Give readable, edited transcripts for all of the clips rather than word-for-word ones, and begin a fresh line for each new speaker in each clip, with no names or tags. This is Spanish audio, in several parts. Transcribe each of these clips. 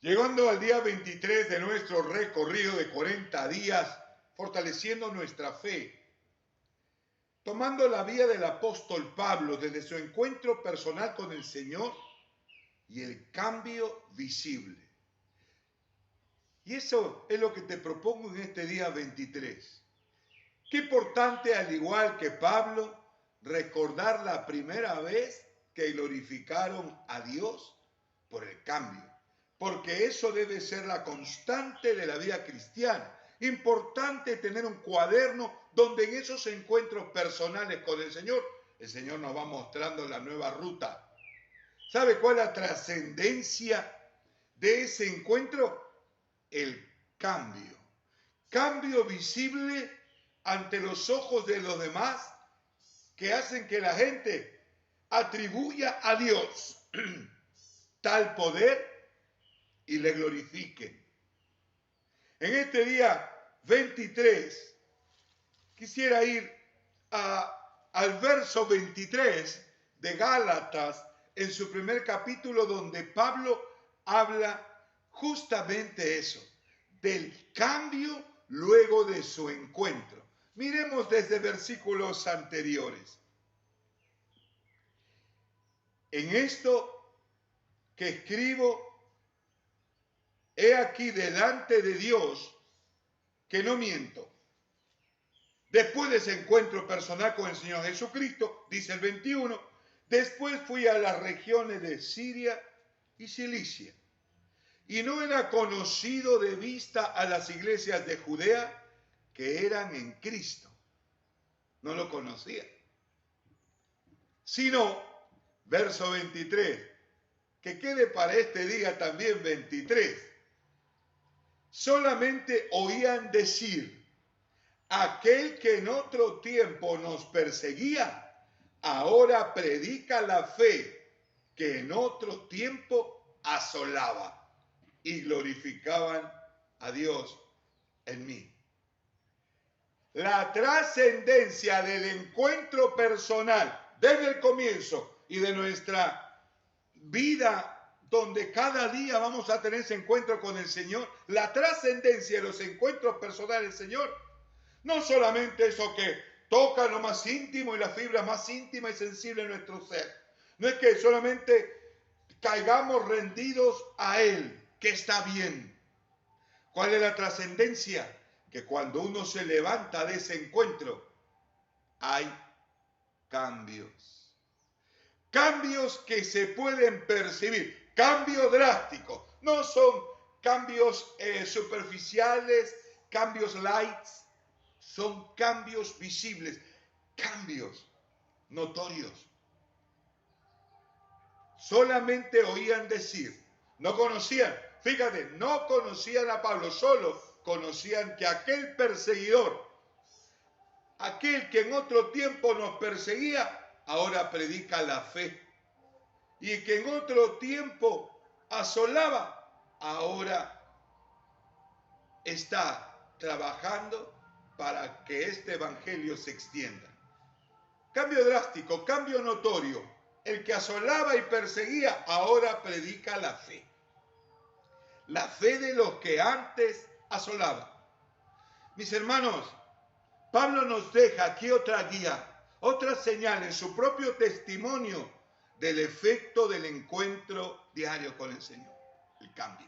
Llegando al día 23 de nuestro recorrido de 40 días, fortaleciendo nuestra fe, tomando la vía del apóstol Pablo desde su encuentro personal con el Señor y el cambio visible. Y eso es lo que te propongo en este día 23. Qué importante, al igual que Pablo, recordar la primera vez que glorificaron a Dios por el cambio, porque eso debe ser la constante de la vida cristiana. Importante tener un cuaderno donde en esos encuentros personales con el Señor nos va mostrando la nueva ruta. ¿Sabe cuál es la trascendencia de ese encuentro? El cambio. Cambio visible ante los ojos de los demás que hacen que la gente atribuya a Dios tal poder y le glorifiquen. En este día 23 quisiera ir al verso 23 de Gálatas en su primer capítulo, donde Pablo habla justamente eso, del cambio luego de su encuentro. Miremos desde versículos anteriores. En esto que escribo, he aquí delante de Dios que no miento. Después de ese encuentro personal con el Señor Jesucristo, dice el 21, después fui a las regiones de Siria y Cilicia, y no era conocido de vista a las iglesias de Judea que eran en Cristo. No lo conocía. Sino, verso 23, que quede para este día también 23. Solamente oían decir, aquel que en otro tiempo nos perseguía, ahora predica la fe que en otro tiempo asolaba, y glorificaban a Dios en mí. La trascendencia del encuentro personal desde el comienzo y de nuestra vida, donde cada día vamos a tener ese encuentro con el Señor, la trascendencia de los encuentros personales del Señor, no solamente eso que toca lo más íntimo y la fibra más íntima y sensible de nuestro ser, no es que solamente caigamos rendidos a Él, que está bien. ¿Cuál es la trascendencia? Que cuando uno se levanta de ese encuentro, hay cambios. Cambios que se pueden percibir, cambios drásticos. No son cambios superficiales, cambios lights, son cambios visibles, cambios notorios. Solamente oían decir, no conocían, fíjate, no conocían a Pablo, solo conocían que aquel perseguidor, aquel que en otro tiempo nos perseguía, ahora predica la fe. Y que en otro tiempo asolaba, ahora está trabajando para que este evangelio se extienda. Cambio drástico, cambio notorio. El que asolaba y perseguía, ahora predica la fe. La fe de los que antes asolaban. Mis hermanos, Pablo nos deja aquí otra guía, otra señal en su propio testimonio del efecto del encuentro diario con el Señor, el cambio.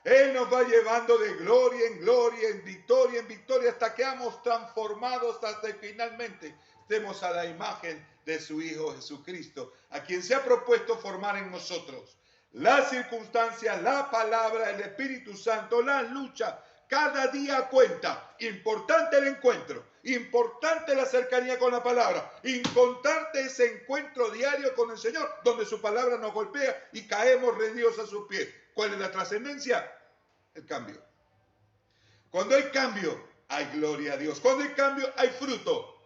Él nos va llevando de gloria en gloria, en victoria, hasta que seamos transformados, hasta que finalmente estemos a la imagen de su Hijo Jesucristo, a quien se ha propuesto formar en nosotros. Las circunstancias, la palabra, el Espíritu Santo, la lucha, cada día cuenta. Importante el encuentro, importante la cercanía con la palabra, importante ese encuentro diario con el Señor, donde su palabra nos golpea y caemos rendidos a sus pies. ¿Cuál es la trascendencia? El cambio. Cuando hay cambio, hay gloria a Dios. Cuando hay cambio, hay fruto.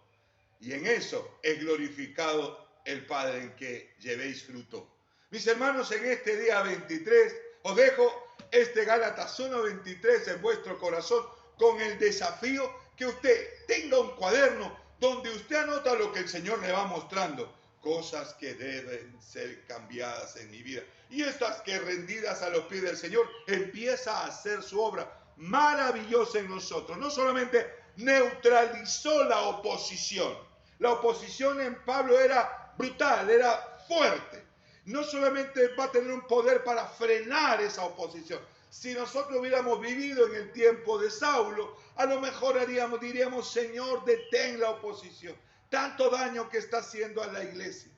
Y en eso es glorificado el Padre, en que llevéis fruto. Mis hermanos, en este día 23, os dejo este Gálatas 1:23 en vuestro corazón, con el desafío que usted tenga un cuaderno donde usted anota lo que el Señor le va mostrando, cosas que deben ser cambiadas en mi vida. Y estas que rendidas a los pies del Señor, empieza a hacer su obra maravillosa en nosotros. No solamente neutralizó la oposición. La oposición en Pablo era brutal, era fuerte. No solamente va a tener un poder para frenar esa oposición. Si nosotros hubiéramos vivido en el tiempo de Saulo, a lo mejor diríamos, Señor, detén la oposición. Tanto daño que está haciendo a la iglesia.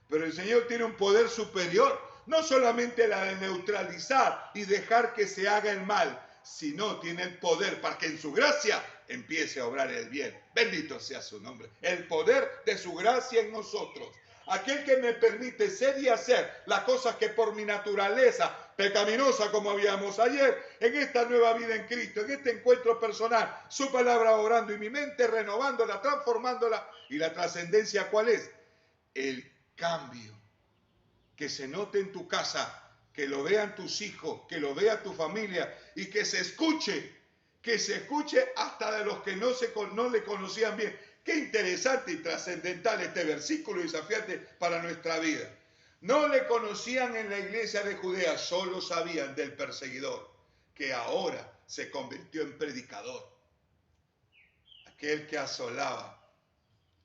Pero el Señor tiene un poder superior, no solamente la de neutralizar y dejar que se haga el mal, sino tiene el poder para que en su gracia empiece a obrar el bien. Bendito sea su nombre. El poder de su gracia en nosotros. Aquel que me permite ser y hacer las cosas que por mi naturaleza pecaminosa, como habíamos ayer, en esta nueva vida en Cristo, en este encuentro personal, su palabra orando y mi mente renovándola, transformándola. ¿Y la trascendencia cuál es? El cambio. Que se note en tu casa, que lo vean tus hijos, que lo vea tu familia y que se escuche hasta de los que no le conocían bien. Qué interesante y trascendental este versículo y desafiante para nuestra vida. No le conocían en la iglesia de Judea, solo sabían del perseguidor, que ahora se convirtió en predicador. Aquel que asolaba,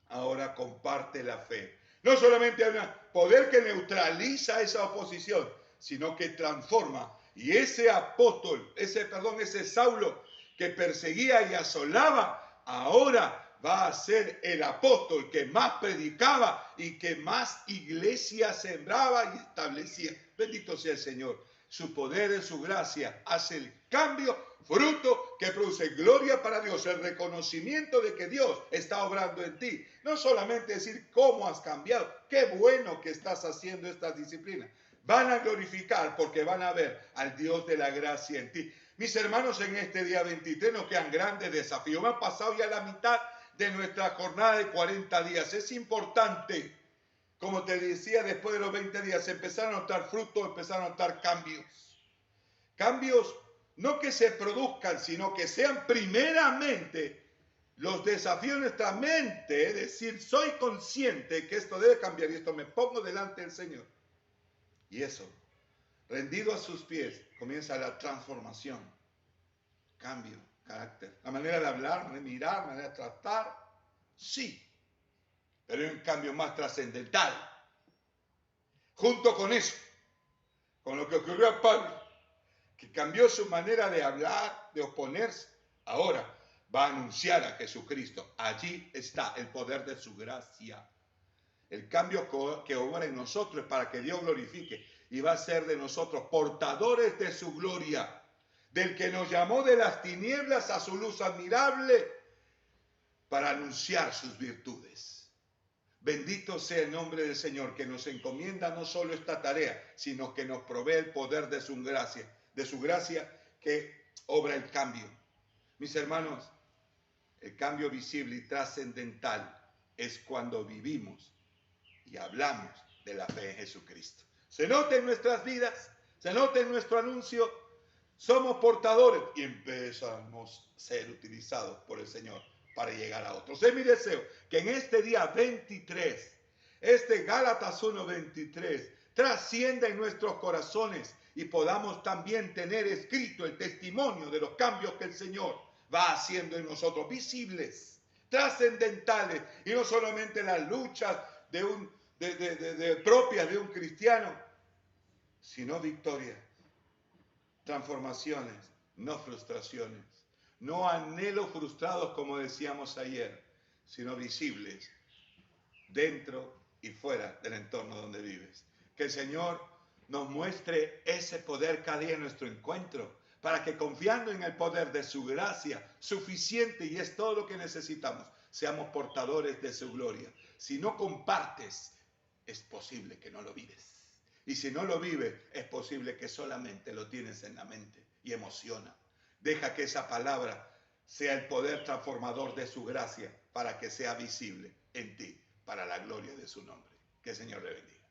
ahora comparte la fe. No solamente hay un poder que neutraliza esa oposición, sino que transforma. Y ese apóstol, ese Saulo que perseguía y asolaba, ahora va a ser el apóstol que más predicaba y que más iglesias sembraba y establecía. Bendito sea el Señor. Su poder en su gracia hace el cambio, fruto que produce gloria para Dios, el reconocimiento de que Dios está obrando en ti. No solamente decir cómo has cambiado, qué bueno que estás haciendo estas disciplinas. Van a glorificar porque van a ver al Dios de la gracia en ti. Mis hermanos, en este día 23 nos quedan grandes desafíos. Me han pasado ya la mitad de nuestra jornada de 40 días. Es importante, como te decía, después de los 20 días empezaron a notar frutos, empezaron a notar cambios. Cambios no que se produzcan, sino que sean primeramente los desafíos de nuestra mente, es decir, soy consciente que esto debe cambiar y esto me pongo delante del Señor. Y eso, rendido a sus pies, comienza la transformación, cambio, carácter. La manera de hablar, la manera de mirar, la manera de tratar, sí, pero hay un cambio más trascendental. Junto con eso, con lo que ocurrió a Pablo, que cambió su manera de hablar, de oponerse, ahora va a anunciar a Jesucristo. Allí está el poder de su gracia. El cambio que obra en nosotros es para que Dios glorifique y va a ser de nosotros portadores de su gloria, del que nos llamó de las tinieblas a su luz admirable para anunciar sus virtudes. Bendito sea el nombre del Señor, que nos encomienda no solo esta tarea, sino que nos provee el poder de su gracia que obra el cambio. Mis hermanos, el cambio visible y trascendental es cuando vivimos y hablamos de la fe en Jesucristo. Se nota en nuestras vidas, se nota en nuestro anuncio, somos portadores y empezamos a ser utilizados por el Señor para llegar a otros. Es mi deseo que en este día 23, este Gálatas 1:23, trascienda en nuestros corazones y podamos también tener escrito el testimonio de los cambios que el Señor va haciendo en nosotros, visibles, trascendentales, y no solamente las luchas propias de un cristiano, sino victorias, transformaciones, no frustraciones, no anhelos frustrados como decíamos ayer, sino visibles dentro y fuera del entorno donde vives. Que el Señor nos muestre ese poder cada día en nuestro encuentro, para que confiando en el poder de su gracia, suficiente y es todo lo que necesitamos, seamos portadores de su gloria. Si no compartes, es posible que no lo vives. Y si no lo vives, es posible que solamente lo tienes en la mente y emociona. Deja que esa palabra sea el poder transformador de su gracia para que sea visible en ti, para la gloria de su nombre. Que el Señor le bendiga.